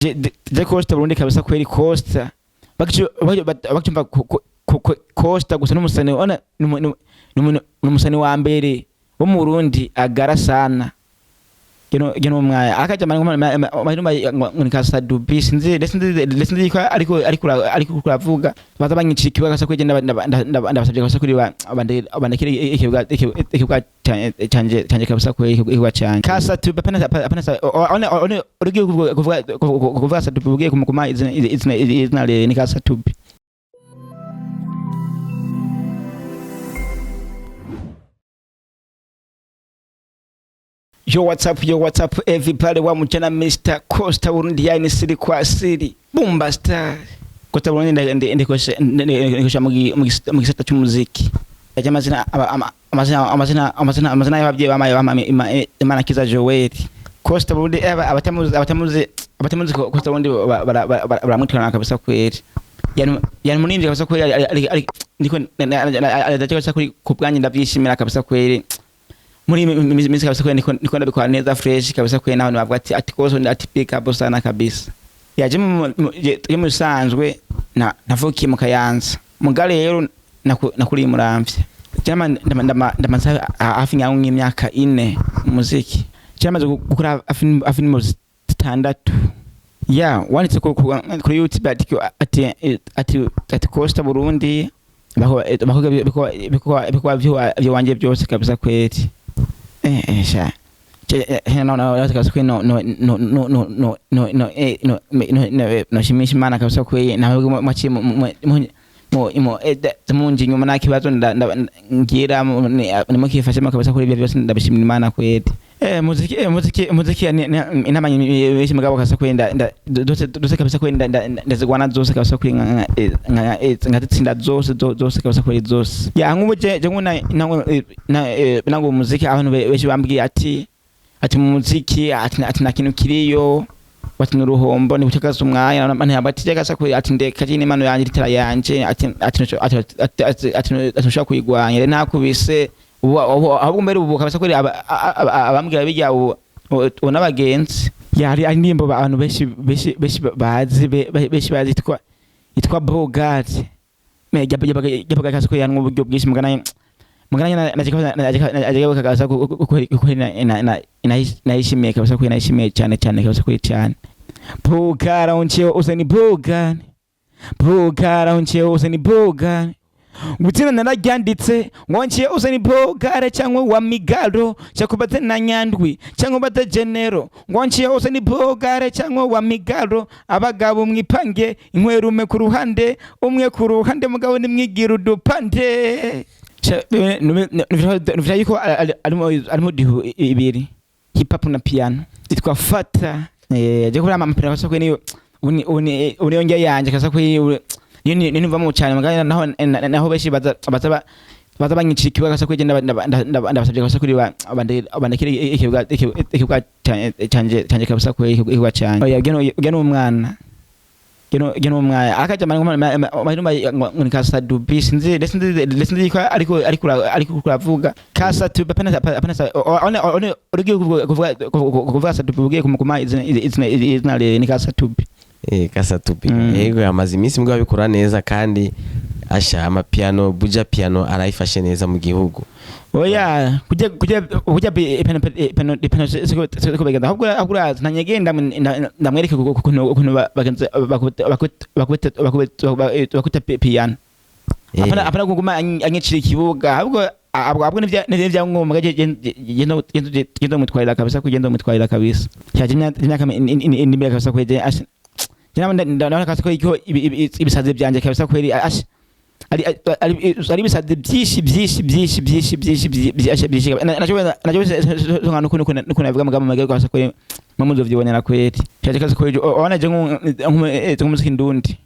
je Costa Burundi kabisa kweli Costa bakimva Costa gusa n'umusani ona n'umusani wa mbere wo mu Burundi agara sana geno mwaya akaja mani Kasa Dubi sinzi ko ariko kuravuga bazabanyicikiwa kasa kweje ndabasabye kasa kuri abandekire ikibuga canje kabisa kweje cyane Kasa Dubi apana ona urugiye kuvuga Kasa Dubi ugiye kumukuma izina ni Kasa Dubi. Yo what's up everybody wa mchana Mr. Costa Burundi yani siri kwa siri Bumba Star Costa Burundi ndikosha mu gisata cy'umuziki yaje amazina y'ababye Imana Kiza Joel Costa Burundi abatamuzi Costa Burundi baramutwana kabisa kweli yani munindi kabisa kweli ndiko ndakeka kuri kubwanyi ndavyishimira kabisa kweli muri mimi kabisa kweli niko ndabikora neza fresh kabisa kweli naho bavuga ati kozo ati pick up sana kabisa yaje mu sanzwe navukiye mu Kayanza mugale rero nakuri muramvye cyama ndamaza hafi nk'imyaka 4 muziki cyamaze gukora afini mu 6 wanditse kuri YouTube ati Costa Burundi bako byo wanje byose kabisa kweli sha no shimishimana kabisa kweli nawe mwachi munji nyuma nakibazo ngira nimukifashe kabisa kweli byose ndabishimira Imana kweli muziki inama yeshi mugabo kabisa kweli dose kabisa kweli ndazigwana zose kabisa kweli ngatsinda zose kabisa kweli zose nkubuje nguna nango muziki abantu beshi bambwiye ati mu muziki ati nakintu kiriyo wati nuruhombo ni gutakaza umwanya none yabatije kabisa kweli ati ndeka cyane imano yanje litera yanje ati ntushaka kuyigwanya nakubise ahubwo mbere ubu kabisa kweli abambwira bijya unabagenzi yari animbo abantu beshi bazi itwa Bogart yabaga kabisa kweli yanwe uburyo bwinshi mugana najika kabisa nayishimiye kabisa kweli nayishimiye cyane kabisa kweli cyane Bogart oncheo useni Bogart Gutina naragyanditse ngonchiye useni Bogart cyangwa wa Migaro cyakubate na Nyandwi cyangwa bata Genero ngonchiye useni Bogart cyangwa wa Migaro abagabo mwipange inkwerume ku ruhande umwe ku ruhande mugabo nimwigira udupande nuvira yuko alimo ibiri hip hop na piano itwa Fata je kuri amapira kasa kwe niyo uni yanje kasa kwe ni mva cyane magana naho beshi baza banyicikiwa kasa kwe ndabasabye kasa kuri abandekire ikibuga canje kabisa kwe ikibuga cyane oya geno umwana geno umwana akaja mani Kasa Dubi sinzi ko ariko kuravuga Kasa Dubi apana ona urugiye kuvuga Kasa Dubi ugiye kumukuma izina ni Kasa Dubi Kasa Dubi yego yamaze iminsi mbwa bikora neza kandi asha amapiano buja piano arayifashe neza mu gihugu oya kujya piano siko begenda ahubwo ntanyegenda ndamwereke ukuntu bakuta piano apana kuguma anyicira ikibuga ahubwo n'ivya ngombwa genda mutwarira kabisa kugenda mutwarira kabisa cyaje imyaka indimira kabisa kweje ndabona kabisa ko ibisaze byanje kabisa kweli ari bisaze byinshi najo nuko navuga mugabo magero kabisa kweli mamuzo vyibonera kweli cyaje kabisa kweli ona je nk'umuziki ndundi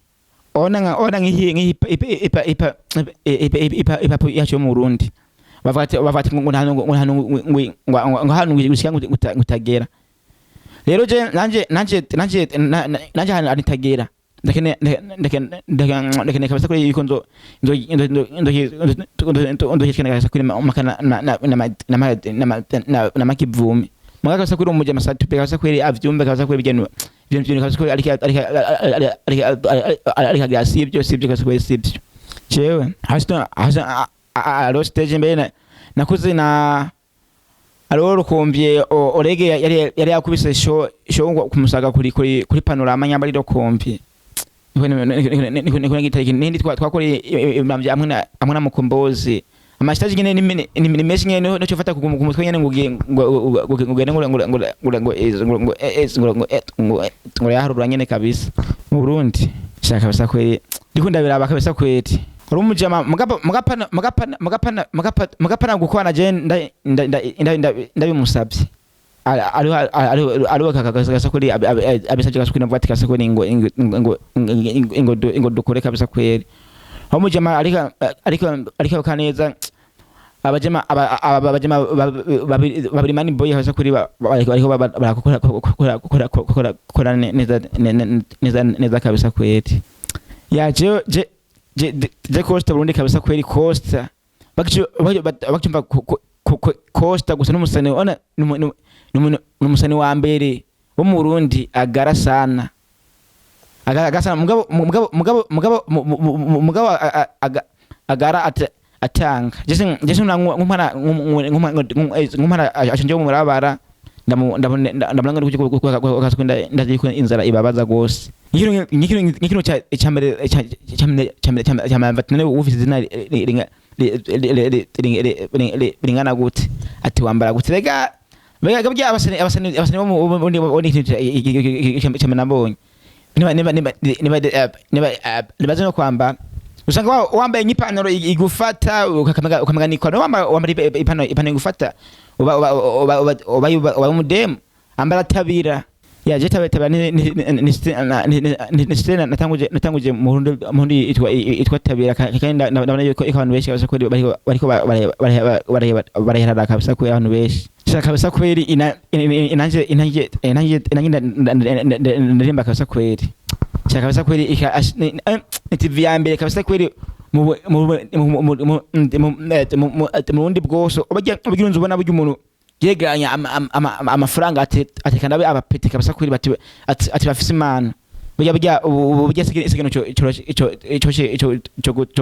ona ngihi ipa yacho mu Burundi bavati ngo hanu gushika ngutagera rero je nanje hanu anitagera ndakene kabisa kuri yuko ndo hikana kabisa kuri makana na makivumi mwaka kabisa kuri umuje masatu kabisa kuri avyumbe kabisa kuri bigeno ibyo kabisa ko ari sibyo kabisa ko sibyo jewe hasa alo stage mbere nakuze na alo rukumbiye orege yari yakubise show kumusaga kuri panorama nyamba ari rukumbiye niko ngitari nindi twakore imamye amwe na mukombozi amastage nyene ni meshi nyene no cyofata ku mutwe nyene ngo yaharura nyene kabisa mu Burundi shaka kabisa kweri ndikunda biraba kabisa kweri urumujama mugapana gukwana je ndabimusabye ari kakagasa kuri abisaje gasukina vati kasa kuri ngo dukore kabisa kweri umujama ariko kaneza abajema babiri mani boy hasa kuri ariko barakora neza kabisa kweri ya je Costa Burundi kabisa kweri Costa bakimba Costa gusa n'umusani ona n'umusani wa mbere wo mu Burundi agara sana mugabo agara atanga jese nk'umwana ashanje mu marabara ndabona ndaziko inzara ibabaza gose nikino cyambere batene ufite zina ringana gute ati wambara gute bega bya abasani bo nabonye niba kwambara usanga wambaye nk'ipantaro igufata ukamaganiko wambaye ipantaro igufata uba umudemu ambara tabira yaje tabira ni stena natanguje mu Burundi itwa tabira kandi ndabona yuko abantu benshi kabisa ko bariko barahera kabisa ko abantu benshi shaka kabisa kweri inanje ndarimba kabisa kweri shaka kabisa kweri TV ya mbere kabisa kweri mu Burundi bwose ubagira ubona buryo umuntu yegeranya amafaranga atekana nabe abapete kabisa kweri ati bafise imana burya sigeno cyo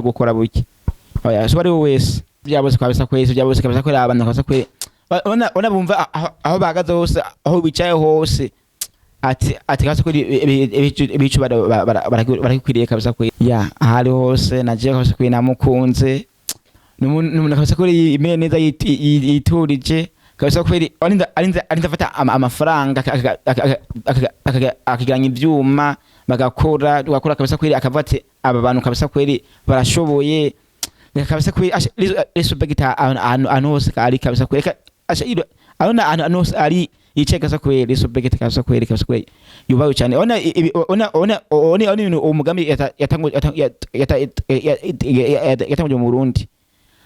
gukora buki oya so bari wese byabose kabisa kweri byabose kabisa kweri abantu kabisa kweri ona bumva aho bagaze hose aho bicaye hose ati kabisa kweri ibicu barakwiriye kabisa kweri ya ahari hose naje kabisa kweri namukunze numuntu kabisa kweri imene neza yiturije kabisa kweri arinza afata amafaranga akiganya ibyuma bagakora kabisa kweri akavate aba bantu kabisa kweri barashoboye kabisa kweri respecta ahantu hose ari kabisa kweri ahantu hose ari yicaye kabisa kweri respecta kabisa kweri yubaho cyane ona umugambi yatanguje mu Burundi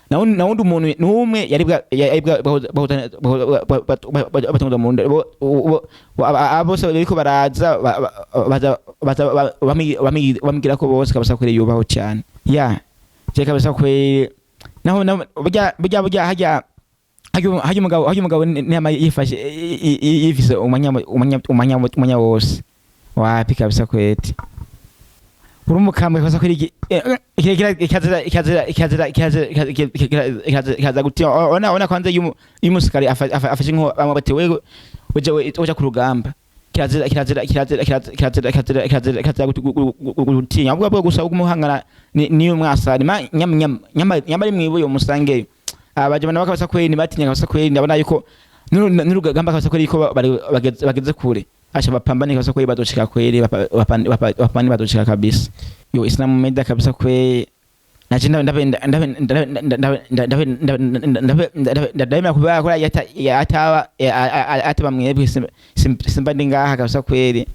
na wundi umuntu n'umwe yari batonda mu Burundi abose bariko baraza bamigira ko bose kabisa kweri yubaho cyane ya je kabisa kweri naho burya hajya umugabo nema yifise umanya wose wapi kabisa kweti urumukambwe kabisa kweri ikaza gutia ona kwanza y'umusikari afashe nko amabati wewe uja ku rugamba kirazira gutinya ahubwo gusa umuhangana niyo mwasari nyamari mwibuye umusangeyo abaje bana bakabasa kweri nibatinya kabisa kweri ndabona yuko n'urugamba kabisa kweri ko bageze kure asha bapambane kabisa kweri badoshika kweri bapambane badoshika kabisa yo Islam meda kabisa kweri naje ndabona kubera ko ataba mwebwe simba ndingaha kabisa kweri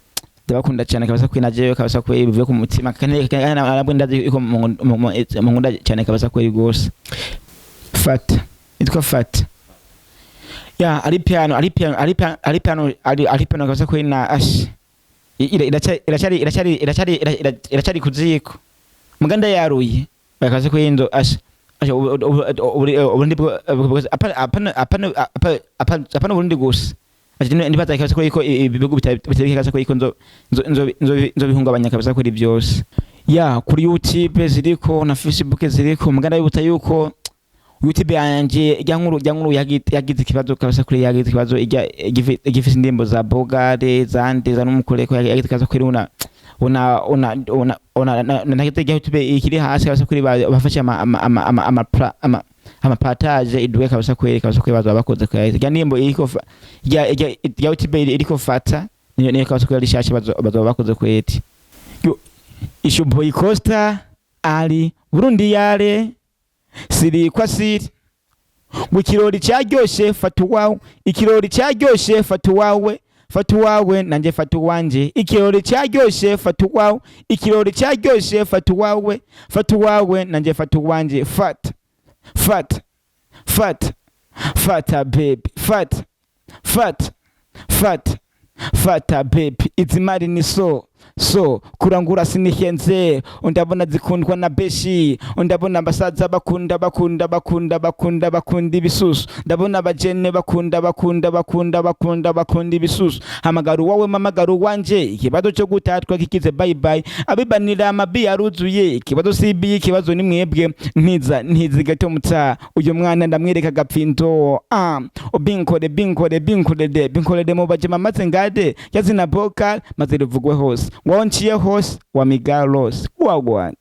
ndabakunda cyane kabisa kweri naje kabisa kweri bivuye ku mutima kandi nabwo ndazi ko mu ngunda cyane kabisa kweri gose fata itwa fata ya ari piano kabisa kweri na ash irachari kuziko muganda yaruye bakaza kwendo ash ubundi apana Burundi gose ndibaza kabisa ko iko ibihugu bitari kabisa ko iko nzo bihungabanya kabisa kuri byose ya kuri YouTube ziriko na Facebook ziriko muganda yubuta yuko YouTube yanje ijyankuru yagize ikibazo kabisa kuri yagize ikibazo igifise indembo za Bogare zande za numukure ko yagize ikibazo kuri una nakite YouTube ikiri hasi kabisa kuri bafashe ama partage iduwe kabisa kwereka kabisa kwe bazo bakoze kwa ya ndembo iriko ya YouTube iriko fata niyo kabisa kuri rishashi bazo bakoze kweti Ishuboy Costa ari Burundi yare siri kwa siri ikirori cyaryoshe ikirori cyaryoshe fatu wawe nanje fatu wanje ikirori cyaryoshe ikirori cyaryoshe fatu wawe nanje fatu wanje fata baby fata baby izimari ni so kurangura sinihenze undabona zikundwa na beshi undabona abasaza bakunda ibisusu ndabona abajene bakunda ibisusu hamagaru wawe mamagaru wanje ikibazo cyo gutatwa kikize bye bye abibanira amabi yaruzuye ikibazo sibi ikibazo ni mwebwe ntizi gato mutsa uyu mwana ndamwereka gapfindo binkore mu bajema maze ngade yazina vocal maze rivugwe hose wanciye hose wa migalos wagwan